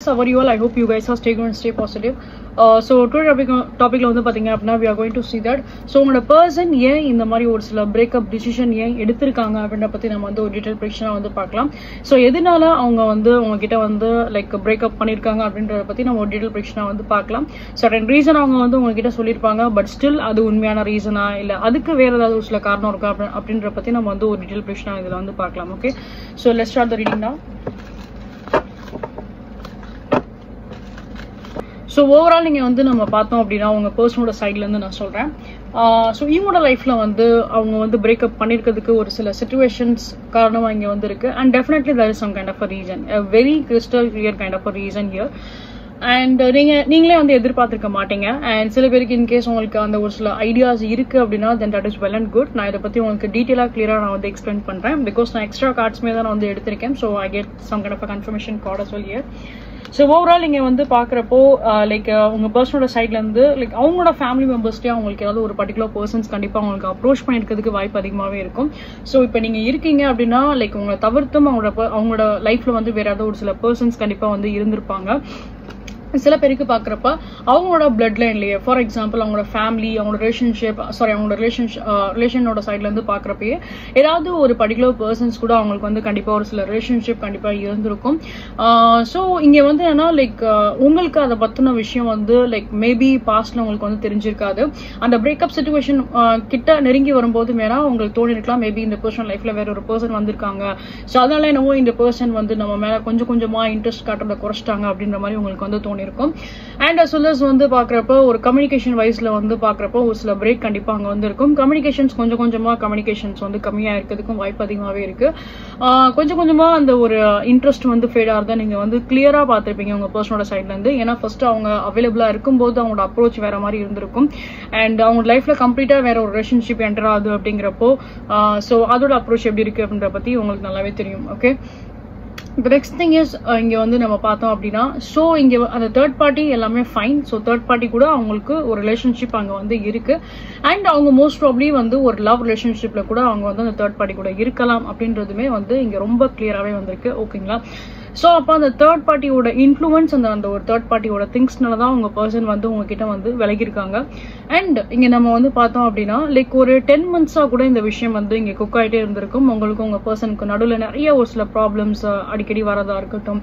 how are you all? I hope you guys are staying and stay positive. So today topic la vandu pathinga appadina we are going to see that so unga person yen indha mari or sila breakup decision yen eduthirukanga appadina pathi nama vandu detail prediction vandu paakalam. So edinala avanga vandu unga kitta vandu like breakup pannirukanga அப்படிங்கறத பத்தி நம்ம ஒரு detail பிரெடிக்ஷனா வந்து பார்க்கலாம். certain reason அவங்க வந்து உங்க கிட்ட சொல்லிருப்பாங்க, பட் ஸ்டில் அது உண்மையான ரீசனா இல்ல அதுக்கு வேற ஏதாவது ஒரு சில காரணம் இருக்கா அப்படிங்கறத பத்தி நம்ம வந்து ஒரு டீடைல் பிரெடிக்ஷனா இதல வந்து பார்க்கலாம். Okay, so let's start the reading now. So overall நீங்கள் வந்து நம்ம பார்த்தோம் அப்படின்னா உங்கள் பர்சனோட சைட்லேருந்து நான் சொல்கிறேன். ஸோ இவங்களோட லைஃப்பில் வந்து அவங்க வந்து பிரேக்கப் பண்ணியிருக்கிறதுக்கு ஒரு சில சிச்சுவேஷன்ஸ் காரணமாக இங்கே வந்து இருக்குது. And definitely there is some kind of a reason, very crystal clear kind of a reason here. And நீங்களே வந்து எதிர்பார்த்திருக்க மாட்டீங்க. அண்ட் சில பேருக்கு இன்கேஸ் உங்களுக்கு அந்த ஒரு சில ஐடியாஸ் இருக்குது அப்படின்னா then that is well and good. நான் இதை பற்றி உங்களுக்கு டீட்டெயிலாக கிளியராக நான் வந்து எக்ஸ்பிளைன் பண்ணுறேன். பிகாஸ் நான் எக்ஸ்ட்ரா கார்ட்ஸ்மே தான் நான் வந்து எடுத்திருக்கேன். So I get some kind of a confirmation card as well here. So overall நீங்கள் வந்து பார்க்குறப்போ லைக் உங்கள் பர்சனோட சைட்லேருந்து லைக் அவங்களோட ஃபேமிலி மெம்பர்ஸ்டே அவங்களுக்கு ஏதாவது ஒரு பர்டிகுலர் பர்சன்ஸ் கண்டிப்பாக அவங்களுக்கு அப்ரோச் பண்ணியிருக்கிறதுக்கு வாய்ப்பு அதிகமாகவே இருக்கும். ஸோ இப்போ நீங்கள் இருக்கீங்க அப்படின்னா லைக் உங்களை தவிர்த்தும் அவங்களோட லைஃப்பில் வந்து வேற ஏதாவது ஒரு சில பர்சன்ஸ் கண்டிப்பாக வந்து இருந்திருப்பாங்க. சில பேருக்கு பார்க்குறப்ப அவங்களோட பிளட் லைன்லேயே ஃபார் எக்ஸாம்பிள் அவங்களோட ஃபேமிலி அவங்களோட அவங்களோட ரிலேஷனோட சைட்லேருந்து பார்க்குறப்பயே ஏதாவது ஒரு பர்டிகுலர் பர்சன்ஸ் கூட அவங்களுக்கு வந்து கண்டிப்பாக ஒரு சில ரிலேஷன்ஷிப் கண்டிப்பாக இருந்திருக்கும். ஸோ இங்கே வந்து என்னன்னா லைக் உங்களுக்கு அதை பற்றின விஷயம் வந்து லைக் மேபி பாஸ்ட்ல உங்களுக்கு வந்து தெரிஞ்சிருக்காது. அந்த பிரேக்கப் சிச்சுவேஷன் கிட்ட நெருங்கி வரும்போது வேணா உங்களுக்கு தோணிருக்கலாம் மேபி இந்த பர்சன் லைஃப்ல வேற ஒரு பர்சன் வந்திருக்காங்க, ஸோ அதனால என்னவோ இந்த பர்சன் வந்து நம்ம மேல கொஞ்சம் கொஞ்சமா இன்ட்ரெஸ்ட் காட்டுறத குறைச்சிட்டாங்க அப்படின்ற மாதிரி உங்களுக்கு வந்து இருக்கும். அண்ட் as well as வந்து பாக்குறப்ப ஒரு கம்யூனிகேஷன் வைஸ்ல வந்து பாக்குறப்ப ஒரு சில பிரேக் கண்டிப்பா அங்க வந்து இருக்கும். கம்யூனிகேஷன்ஸ் கொஞ்சம் கொஞ்சமா கம்யூனிகேஷன்ஸ் வந்து கம்மியா இருக்கிறதுக்கும் வாய்ப்பு அதிகமாவே இருக்கு. கொஞ்சம் கொஞ்சமா அந்த ஒரு இன்ட்ரெஸ்ட் வந்து ஃபேட் ஆகிறத நீங்க வந்து கிளியரா பார்த்திருப்பீங்க உங்க பர்சனோட சைட்ல இருந்து. ஏன்னா ஃபர்ஸ்ட் அவங்க அவைலபிளா இருக்கும்போது அவங்களோட அப்ரோச் வேற மாதிரி இருந்திருக்கும். அண்ட் அவங்க லைஃப்ல கம்ப்ளீட்டா வேற ஒரு ரிலேஷன்ஷிப் என்டர் ஆகுது அப்படிங்கிறப்போ ஸோ அதோட அப்ரோச் எப்படி இருக்கு அப்படின்ற பத்தி உங்களுக்கு நல்லாவே தெரியும். Okay, the next thing is இங்க வந்து நம்ம பார்த்தோம் அப்படின்னா ஸோ இங்க அந்த தேர்ட் பார்ட்டி எல்லாமே ஃபைன். ஸோ தேர்ட் பார்ட்டி கூட அவங்களுக்கு ஒரு ரிலேஷன்ஷிப் அங்க வந்து இருக்கு. அண்ட் அவங்க மோஸ்ட் ப்ராப்ளி வந்து ஒரு லவ் ரிலேஷன்ஷிப்ல கூட அவங்க வந்து அந்த தேர்ட் பார்ட்டி கூட இருக்கலாம் அப்படின்றதுமே வந்து இங்க ரொம்ப கிளியராகவே வந்திருக்கு. ஓகேங்களா, ஸோ அப்போ அந்த தேர்ட் பார்ட்டியோட இன்ஃப்ளூயன்ஸ் அந்த ஒரு தேர்ட் பார்ட்டியோட திங்ஸ்னால தான் உங்க பர்சன் வந்து உங்ககிட்ட வந்து விலகிருக்காங்க. அண்ட் இங்க நம்ம வந்து பார்த்தோம் அப்படின்னா லைக் ஒரு 10 months கூட இந்த விஷயம் வந்து இங்க குக் ஆகிட்டே இருந்திருக்கும். உங்களுக்கு உங்க பர்சனுக்கு நடுவில் நிறைய ஒரு சில ப்ராப்ளம்ஸ் அடிக்கடி வரதா இருக்கட்டும்.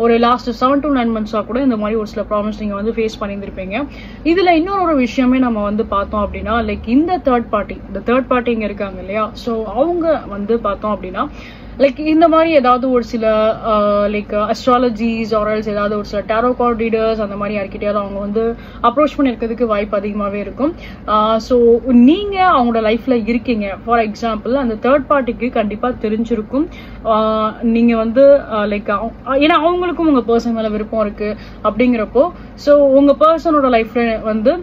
ஒரு லாஸ்ட் 7 to 9 months கூட இந்த மாதிரி ஒரு சில ப்ராப்ளம்ஸ் நீங்க வந்து ஃபேஸ் பண்ணியிருந்திருப்பீங்க. இதுல இன்னொரு விஷயமே நம்ம வந்து பார்த்தோம் அப்படின்னா லைக் இந்த தேர்ட் பார்ட்டி இங்க இருக்காங்க இல்லையா, ஸோ அவங்க வந்து பார்த்தோம் அப்படின்னா லைக் இந்த மாதிரி ஏதாவது ஒரு சில லைக் அஸ்ட்ராலஜிஸ் ஆர்எல்ஸ் ஏதாவது ஒரு சில டாரோ கார்ட் ரீடர்ஸ் அந்த மாதிரி யார்கிட்டயாவது அவங்க வந்து அப்ரோச் பண்ணிருக்கிறதுக்கு வாய்ப்பு அதிகமாகவே இருக்கும். ஸோ நீங்க அவங்களோட லைஃப்ல இருக்கீங்க ஃபார் எக்ஸாம்பிள் அந்த தேர்ட் பார்ட்டிக்கு கண்டிப்பா தெரிஞ்சிருக்கும் நீங்க வந்து லைக் ஏன்னா அவங்களுக்கும் உங்க பர்சன் மேல விருப்பம் இருக்கு அப்படிங்கிறப்போ ஸோ உங்க பர்சனோட லைஃப்ல வந்து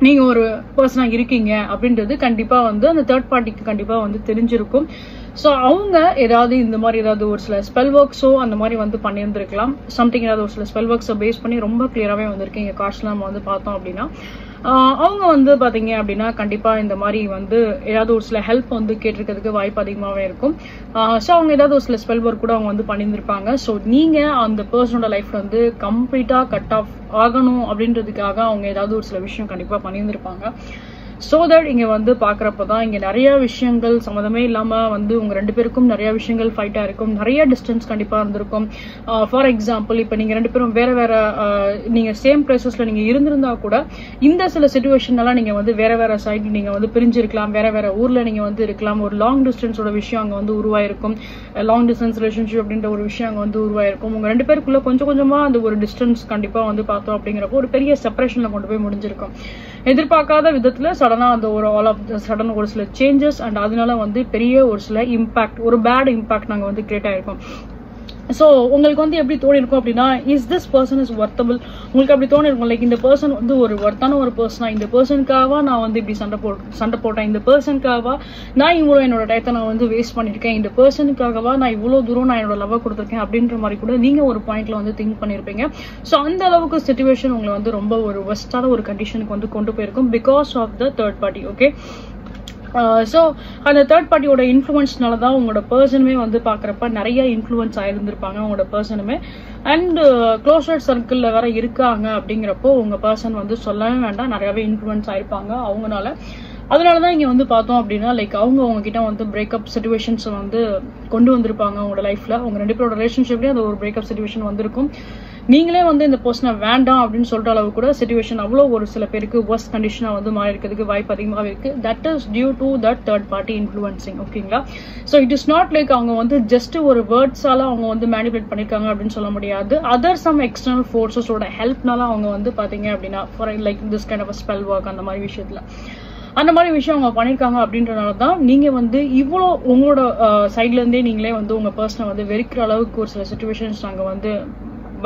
நீங்க ஒரு பர்சனா இருக்கீங்க அப்படின்றது கண்டிப்பா வந்து அந்த தேர்ட் பார்ட்டிக்கு கண்டிப்பா வந்து தெரிஞ்சிருக்கும். ஸோ அவங்க ஏதாவது இந்த மாதிரி ஏதாவது ஒரு சில ஸ்பெல் ஒர்க்ஸோ அந்த மாதிரி வந்து பண்ணியிருந்திருக்கலாம். சம்திங் ஏதாவது ஒரு சில ஸ்பெல் ஒர்க்ஸை பேஸ் பண்ணி ரொம்ப கிளியராகவே வந்திருக்கு. இங்கே கார்ட்ஸ்லாம் நம்ம வந்து பார்த்தோம் அப்படின்னா அவங்க வந்து பார்த்தீங்க அப்படின்னா கண்டிப்பா இந்த மாதிரி வந்து ஏதாவது ஒரு சில ஹெல்ப் வந்து கேட்டிருக்கிறதுக்கு வாய்ப்பு அதிகமாகவே இருக்கும். ஸோ அவங்க ஏதாவது ஒரு சில ஸ்பெல் ஒர்க் கூட அவங்க வந்து பண்ணியிருந்திருப்பாங்க. ஸோ நீங்க அந்த பர்சனோட லைஃப்ல வந்து கம்ப்ளீட்டா கட் ஆஃப் ஆகணும் அப்படின்றதுக்காக அவங்க ஏதாவது ஒரு சில விஷயம் கண்டிப்பா பண்ணியிருந்திருப்பாங்க. ஸோ தட் இங்க வந்து பாக்குறப்பதான் இங்க நிறைய விஷயங்கள் சம்மதமே இல்லாம வந்து உங்க ரெண்டு பேருக்கும் நிறைய விஷயங்கள் ஃபைட்டா இருக்கும். நிறைய டிஸ்டன்ஸ் கண்டிப்பா இருந்திருக்கும். ஃபார் எக்ஸாம்பிள் இப்ப நீங்க ரெண்டு பேரும் வேற வேற நீங்க சேம் பிளேசஸ்ல நீங்க இருந்திருந்தா கூட இந்த சில சிச்சுவேஷன் எல்லாம் நீங்க வந்து வேற வேற சைடு நீங்க வந்து பிரிஞ்சிருக்கலாம், வேற வேற ஊர்ல நீங்க வந்து இருக்கலாம். ஒரு லாங் டிஸ்டன்ஸோட விஷயம் அங்க வந்து உருவாயிருக்கும். லாங் டிஸ்டன்ஸ் ரிலேஷன்ஷிப் அப்படின்ற ஒரு விஷயம் அங்க வந்து உருவாயிருக்கும். உங்க ரெண்டு பேருக்குள்ள கொஞ்சம் கொஞ்சமா அந்த ஒரு டிஸ்டன்ஸ் கண்டிப்பா வந்து பார்த்தோம் அப்படிங்கிறப்போ ஒரு பெரிய செப்பரேஷன்ல கொண்டு போய் முடிஞ்சிருக்கும். எதிர்பார்க்காத விதத்துல சடனா அந்த ஒரு ஆல் ஆஃப் சடன் ஒரு சில சேஞ்சஸ் அண்ட் அதனால வந்து பெரிய ஒரு சில இம்பாக்ட் ஒரு பேட் இம்பாக்ட் நாங்க வந்து கிரியேட் ஆயிருக்கும். ஸோ உங்களுக்கு வந்து எப்படி தோணிருக்கும் அப்படின்னா is this person is worthable உங்களுக்கு அப்படி தோணிருக்கும். லைக் இந்த பர்சன் வந்து ஒரு ஒர்த்தான ஒரு பர்சனா, இந்த பர்சனுக்காக நான் வந்து இப்படி சண்டை போட்டேன், இந்த பர்சனுக்காக நான் இவ்வளோ என்னோட டயத்தை நான் வந்து வேஸ்ட் பண்ணிருக்கேன், இந்த பர்சனுக்காகவா நான் இவ்வளோ தூரம் நான் என்னோட லவ் கொடுத்துருக்கேன் அப்படின்ற மாதிரி கூட நீங்க ஒரு பாயிண்ட்ல வந்து திங்க் பண்ணிருப்பீங்க. ஸோ அந்த அளவுக்கு சிச்சுவேஷன் உங்களை வந்து ரொம்ப ஒரு ஒஸ்டான ஒரு கண்டிஷனுக்கு வந்து கொண்டு போயிருக்கும் because of the third party. Okay, so அந்த தேர்ட் பார்ட்டியோட இன்ஃப்ளூயன்ஸ்னால தான் உங்களோட பர்சனுமே வந்து பார்க்குறப்ப நிறைய இன்ஃப்ளூயன்ஸ் ஆயிருந்திருப்பாங்க உங்களோட பர்சனுமே. அண்ட் க்ளோசர் சர்க்கிளில் வேற இருக்காங்க அப்படிங்கிறப்போ உங்கள் பர்சன் வந்து சொல்லவே வேண்டாம், நிறையாவே இன்ஃப்ளூயன்ஸ் ஆயிருப்பாங்க அவங்களால. அதனால தான் இங்கே வந்து பார்த்தோம் அப்படின்னா லைக் அவங்க உங்ககிட்ட வந்து பிரேக்கப் சுச்சுவேஷன்ஸ் வந்து கொண்டு வந்திருப்பாங்க உங்களோட லைஃப்ல. உங்க ரெண்டு பேரோட ரிலேஷன்ஷிப்லேயே அது ஒரு பிரேக்கப் சுச்சுவேஷன் வந்திருக்கும். நீங்களே வந்து இந்த பர்சனை வேண்டாம் அப்படின்னு சொல்ற அளவு கூட சுச்சுவேஷன் அவ்வளோ ஒரு சில பேருக்கு வர்ஸ்ட் கண்டிஷனாக வந்து மாறி இருக்கிறதுக்கு வாய்ப்பு அதிகமாகவே இருக்கு. That is due to that third party influencing. ஓகேங்களா? So it is not like அவங்க வந்து ஜஸ்ட் ஒரு வேர்ட்ஸால அவங்க வந்து மேனிபுலேட் பண்ணிருக்காங்க அப்படின்னு சொல்ல முடியாது. அதர் சம் எக்ஸ்டர்னல் ஃபோர்ஸஸோட ஹெல்ப்னால அவங்க வந்து பாத்தீங்க அப்படின்னா for like this kind of spell work அந்த மாதிரி விஷயத்துல அந்த மாதிரி விஷயம் அவங்க பண்ணிருக்காங்க. அப்படின்றனால தான் நீங்க வந்து இவ்வளோ உங்களோட சைட்ல இருந்தே நீங்களே வந்து உங்க பர்சனை வந்து வெறுக்கிற அளவுக்கு ஒரு சில சுச்சுவேஷன்ஸ் நாங்க வந்து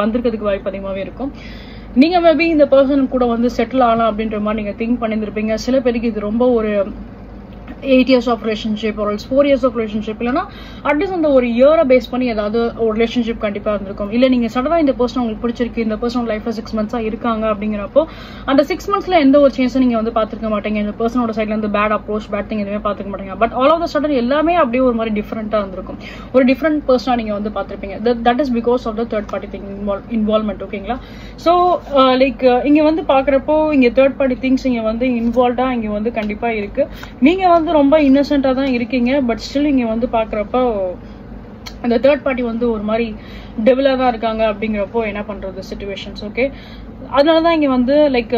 வந்திருக்கிறதுக்கு வாய்ப்பு அதிகமாகவே இருக்கும். நீங்க மேபி இந்த பர்சன் கூட வந்து செட்டில் ஆகலாம் அப்படின்ற மாதிரி நீங்க திங்க் பண்ணியிருந்திருப்பீங்க. சில பேருக்கு இது ரொம்ப ஒரு 8 years of relationship or else 4 years of relationship இல்லைன்னா அட்லீஸ்ட் அந்த ஒரு இயரை பேஸ் பண்ணி ஏதாவது ஒரு ரிலேஷன்ஷிப் கண்டிப்பா இருந்திருக்கும். இல்ல நீங்க சடனா இந்த பர்சன் உங்களுக்கு பிடிச்சிருக்கு, இந்த பர்சன் லைஃப்ல 6 months இருக்காங்க அப்படிங்கிறப்போ அந்த 6 monthsல எந்த ஒரு சேஞ்சும் நீங்க வந்து பாத்துருக்க மாட்டீங்க. இந்த பர்சனோட சைட்ல இருந்து பேட் அப்ரோச் பேட் திங் எதுவுமே பாத்துக்க மாட்டீங்க. But all of the sudden எல்லாமே அப்படியே ஒரு மாதிரி டிஃபரெண்டா இருந்திருக்கும். ஒரு டிஃபரெண்ட் பர்சனா நீங்க வந்து பாத்திருப்பீங்க. That is because of the third party thing involvement. ஓகேங்களா? ஸோ லைக் இங்க வந்து பாக்குறப்போ இங்க தேர்ட் பார்ட்டி திங்ஸ் இங்க வந்து இன்வால்வ்டா இங்க வந்து கண்டிப்பா இருக்கு. நீங்க வந்து ரொம்ப இன்னசென்ட்டா தான் இருக்கீங்க. பட் ஸ்டில் இங்க வந்து பாக்குறப்போ அந்த தேர்ட் பார்ட்டி வந்து ஒரு மாதிரி டெவலா தான் இருக்காங்க அப்படிங்கிறப்போ என்ன பண்றது சிச்சுவேஷன்ஸ். ஓகே, அதனாலதான் இங்க வந்து லைக்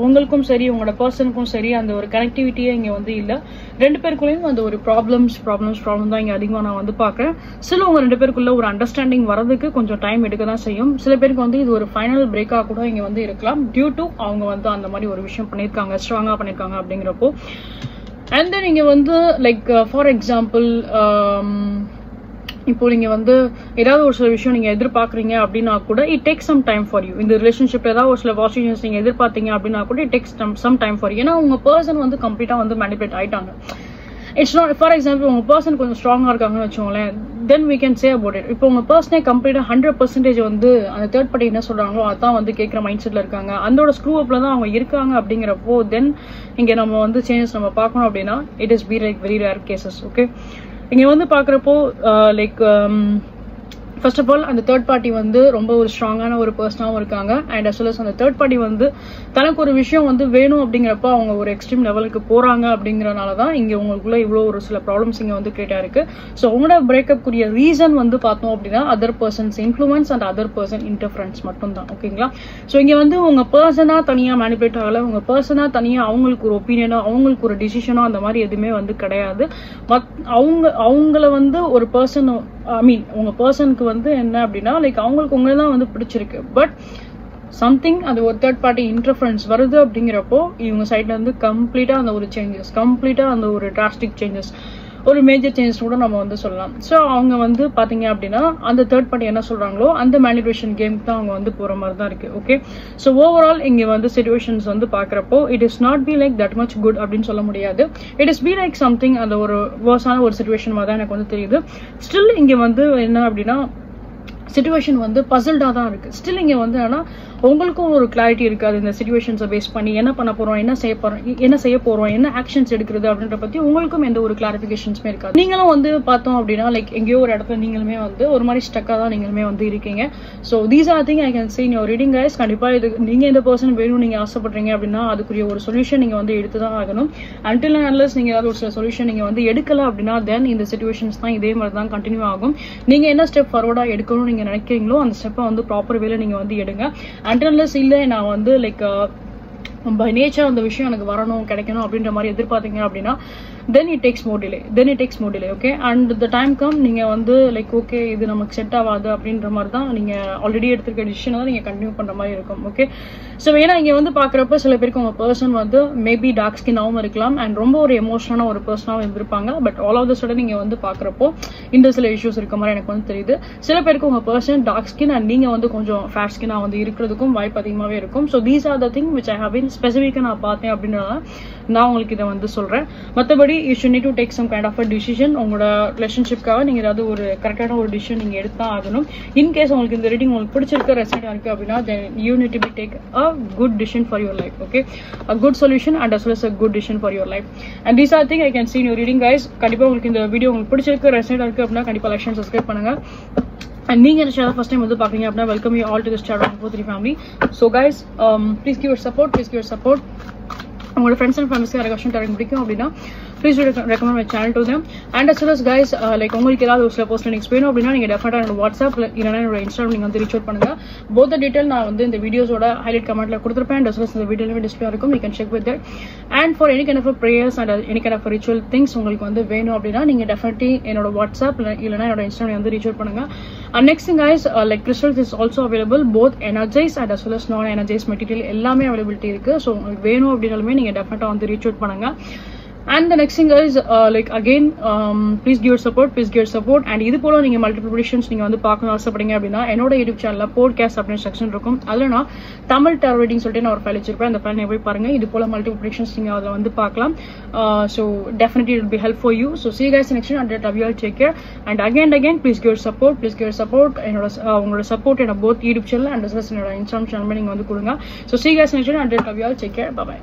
உங்களுக்கும் சரி உங்களோட பர்சனுக்கும் சரி அந்த ஒரு கனெக்டிவிட்டியே இங்க வந்து இல்ல. ரெண்டு பேருக்குள்ளேயும் அந்த ஒரு ப்ராப்ளம் தான் இங்க அதிகமா நான் வந்து பாக்குறேன். சில உங்க ரெண்டு பேருக்குள்ள ஒரு அண்டர்ஸ்டாண்டிங் வரதுக்கு கொஞ்சம் டைம் எடுக்க தான் செய்யும். சில பேருக்கு வந்து இது ஒரு ஃபைனல் பிரேக்கா கூட இங்க வந்து இருக்கலாம். டியூ டு அவங்க வந்து அந்த மாதிரி ஒரு விஷயம் பண்ணிருக்காங்க, ஸ்ட்ராங்கா பண்ணிருக்காங்க அப்படிங்கிறப்போ. அண்ட் தென் நீங்க வந்து லைக் ஃபார் எக்ஸாம்பிள் இப்போ நீங்க வந்து ஏதாவது ஒரு சில விஷயம் நீங்க எதிர்பார்க்குறீங்க அப்படின்னா கூட it takes some time for you. இந்த ரிலேஷன்ஷிப்ல ஏதாவது ஒரு சில பாசிட்டிவ்ஸ் நீங்க எதிர்பார்த்தீங்க அப்படின்னா கூட it takes some time for you. ஏன்னா உங்க பர்சன் வந்து கம்ப்ளீட்டா வந்து மேனிபுலேட் ஆயிட்டாங்க. இட்ஸ் நாட் ஃபார் எக்ஸாம்பிள் உங்க பர்சன் கொஞ்சம் ஸ்ட்ராங்கா இருக்காங்கன்னு வச்சுக்கோங்களேன், தென் we can say about it. இப்போ உங்க பர்சனே கம்ப்ளீட்டா 100% வந்து அந்த தேர்ட் பார்ட்டி என்ன சொல்றாங்களோ அதான் வந்து கேட்கிற மைண்ட் செட்ல இருக்காங்க, அதோட ஸ்க்ரூ அப்ல தான் அவங்க இருக்காங்க அப்படிங்கிறப்போ தென் இங்க நம்ம வந்து சேஞ்சஸ் நம்ம பார்க்கணும் அப்படின்னா it is be like very rare cases. Okay, இங்க வந்து பாக்குறப்போ லைக் ஃபர்ஸ்ட் ஆஃப் ஆல் அந்த தேர்ட் பார்ட்டி வந்து ரொம்ப ஒரு ஸ்ட்ராங்கான ஒரு பர்சனாவும் இருக்காங்க. அண்ட் அஸ் வெல் அஸ் அந்த தேர்ட் பார்ட்டி வந்து தனக்கு ஒரு விஷயம் வந்து வேணும் அப்படிங்கிறப்ப அவங்க ஒரு எக்ஸ்ட்ரீம் லெவலுக்கு போறாங்க அப்படிங்கறதுனாலதான் இங்க உங்களுக்குள்ள இவ்வளவு ஒரு சில ப்ராப்ளம்ஸ் இங்க வந்து கிரியேட் ஆயிருக்கு. ஸோ உங்களோட பிரேக்கப் கூடிய ரீசன் வந்து பார்த்தோம் அப்படின்னா other persons influence and other person interference மட்டும் தான். ஓகேங்களா? ஸோ இங்க வந்து உங்க பர்சனா தனியா மேனிபுலேட் ஆகல, உங்க பர்சனா தனியா அவங்களுக்கு ஒரு ஒப்பீனியனோ அவங்களுக்கு ஒரு டிசிஷனோ அந்த மாதிரி எதுவுமே வந்து கிடையாது. அவங்கள வந்து ஒரு பர்சன் உங்க பர்சனுக்கு வந்து என்ன அப்படின்னா லைக் அவங்களுக்கு உங்களை தான் வந்து பிடிச்சிருக்கு. பட் சம்திங் அது ஒரு தேர்ட் பார்ட்டி இன்டர்ஃபரன்ஸ் வருது அப்படிங்கிறப்போ இவங்க சைட்ல இருந்து கம்ப்ளீட்டா அந்த ஒரு சேஞ்சஸ், கம்ப்ளீட்டா அந்த ஒரு டிராஸ்டிக் சேஞ்சஸ், ஒரு மேஜர் சேஞ்சஸ் கூட நம்ம வந்து சொல்லலாம். ஸோ அவங்க வந்து பாத்தீங்க அப்படின்னா அந்த தேர்ட் பார்ட்டி என்ன சொல்றாங்களோ அந்த மேனிபுலேஷன் கேமுக்கு தான் அவங்க வந்து போற மாதிரி தான் இருக்கு. ஓகே, ஸோ ஓவரால் இங்க வந்து சிச்சுவேஷன்ஸ் வந்து பாக்குறப்போ it is not be like that much good அப்படின்னு சொல்ல முடியாது. It is be like something அந்த ஒரு வர்ஸான ஒரு சிச்சுவேஷன் மாதிரி தான் எனக்கு வந்து தெரியுது. ஸ்டில் இங்க வந்து என்ன அப்படின்னா சிச்சுவேஷன் வந்து பசில்டா தான் இருக்கு. ஸ்டில் இங்க வந்து ஆனா உங்களுக்கும் ஒரு கிளாரிட்டி இருக்காது இந்த சிச்சுவேஷன்ஸை பேஸ் பண்ணி என்ன பண்ண போறோம், என்ன செய்ய போறோம், என்ன ஆக்ஷன்ஸ் எடுக்கிறது அப்படின்ற பத்தி உங்களுக்கும் எந்த ஒரு கிளாரிபிகேஷன்ஸுமே இருக்காது. நீங்களும் வந்து பார்த்தோம் அப்படின்னா லைக் எங்கேயோ ஒரு இடத்துல நீங்களுமே வந்து ஒரு மாதிரி ஸ்டக்கா தான் நீங்களுமே வந்து இருக்கீங்க. So these R thing I can see in your reading guys. கண்டிப்பா இது நீங்க இந்த பர்சன் வேணும் நீங்க ஆசைப்படுறீங்க அப்படின்னா அதுக்குரிய ஒரு சொல்யூஷன் நீங்க வந்து எடுத்துதான் ஆகணும். அன்டில் அண்ட் அன்லெஸ் நீங்க ஏதாவது ஒரு சில சொல்யூஷன் நீங்க வந்து எடுக்கல அப்படின்னா தென் இந்த சிச்சுவேஷன்ஸ் தான் இதே மாதிரி தான் கண்டினியூ ஆகும். நீங்க என்ன ஸ்டெப் ஃபார்வர்டா எடுக்கணும் நீங்க நினைக்கிறீங்களோ அந்த ஸ்டெப்பை வந்து ப்ராப்பர் வேல நீங்க வந்து எடுங்க. அன்டில் இல்ல நான் வந்து லைக் பை நேச்சர் அந்த விஷயம் எனக்கு வரணும் கிடைக்கணும் அப்படின்ற மாதிரி எதிர்பார்த்தீங்க அப்படின்னா then it takes more delay. Okay, and the time come நீங்க வந்து லைக் ஓகே இது நமக்கு செட் ஆகாது அப்படின்ற மாதிரி தான் நீங்க ஆல்ரெடி எடுத்திருக்க டிசிஷனை தான் நீங்க கண்டினியூ பண்ற மாதிரி இருக்கும். ஓகே, ஸோ ஏன்னா இங்க வந்து பாக்குறப்ப சில பேருக்கு உங்க பர்சன் வந்து மேபி டார்க் ஸ்கின்னாவும் இருக்கலாம் அண்ட் ரொம்ப ஒரு எமோஷனான ஒரு பர்சனாவும் இருந்திருப்பாங்க. But all of the sudden நீங்க வந்து பாக்குறப்போ இந்த சில இஷ்யூஸ் இருக்க மாதிரி எனக்கு வந்து தெரியுது. சில பேருக்கு உங்க பர்சன் டார்க் ஸ்கின் அண்ட் நீங்க வந்து கொஞ்சம் ஃபேட் ஸ்கின்னா வந்து இருக்கிறதுக்கும் வாய்ப்பு அதிகமாவே இருக்கும். So these are the thing which I have been ஸ்பெசிஃபிக்கா நான் பார்த்தேன் அப்படின்றத நான் உங்களுக்கு இதை வந்து சொல்றேன். மற்றபடி you should need to take some kind of a decision. உங்களோட ரிலேஷன்ஷிப்காக நீங்க ஏதாவது ஒரு கரெக்டான ஒரு டிசிஷன் நீங்க எடுத்தா ஆகணும். இன்கேஸ் உங்களுக்கு இந்த ரீடிங் உங்களுக்கு பிடிச்சிருக்கு, ரெசனேட் இருக்கு அப்படின்னா you need to be take a good decision for your life. Okay, a good solution and as well as a good decision for your life. And these are things I can see in your reading, guys. கண்டிப்பா உங்களுக்கு இந்த video உங்களுக்கு பிடிச்சிருக்கு, resonate இருக்கு அப்படின்னா கண்டிப்பா like and subscribe பண்ணுங்க. And நீங்க இந்த சேனல் ஃபர்ஸ்ட் டைம் வந்து பாக்குறீங்க அப்படின்னா welcome you all to this channel 4-3 family. So guys, please give your support. உங்களோட ஃப்ரெண்ட்ஸ் அண்ட் ஃபேமிலிஸ்க்கு யாராவது கொஸ்டின் தரக்கு பிடிக்கும் அப்படின்னா please recommend my channel to them. And as well as guys, like உங்களுக்கு ஏதாவது ஒரு சில பர்சனல் லிங்க்ஸ் வேணும் அப்படின்னா நீங்க டெஃபினட்டா என்னோட வாட்ஸ்அப் இல்லைன்னா என்னோட இன்ஸ்டாகிராம் நீங்க வந்து ரீச் அவுட் பண்ணுங்க. போத் டீடைல் நான் வந்து இந்த வீடியோஸோட ஹைலைட் கமெண்ட்ல கொடுத்துருப்பேன். And as well as இந்த வீடியோல டிஸ்பிளே இருக்கும், you can check with that. And for any kind of prayers and any kind of ritual things உங்களுக்கு வந்து வேணும் அப்படின்னா நீங்க டெஃபினெட்லி என்னோட வாட்ஸ்அப் இல்லைன்னா என்னோட இன்ஸ்டாகிராம் வந்து ரீச் அவுட் பண்ணுங்க. And next thing guys, like crystals is also available, both energized and as well as non energized material எல்லாமே availability இருக்கு. So உங்களுக்கு வேணும் அப்படினாலுமே நீங்க டெஃபினட்டா வந்து ரீச் அவுட் பண்ணுங்க. And the next thing is like again, please give your support. And இது போல நீங்க மல்டிபிள் ப்ரெடிக்ஷன்ஸ் நீங்க வந்து பார்க்கணும் ஆசைப்படுறீங்க அப்படின்னா என்னோட யூடியூப் சேனல்ல பாட்காஸ்ட் அப்படின்னு செக்ஷன் இருக்கும். அதுல நான் தமிழ் டாரோ ரீடிங் சொல்லிட்டு நான் ஒரு ஃபைல் வச்சிருப்பேன். அந்த ஃபைல் போய் பாருங்க. இது போல மல்டிபிள் ப்ரெடிக்ஷன்ஸ் நீங்க அதுல வந்து பார்க்கலாம். So definitely it will be help for you. So see you guys next time. Until you all take care. And again please give your support. என்னோட உங்களோட சப்போர்ட் என்னோட both YouTube channel and as well as என்னோட Instagram channel நீங்க வந்து கொடுங்க. So see you guys next time. Until you all take care. Bye bye.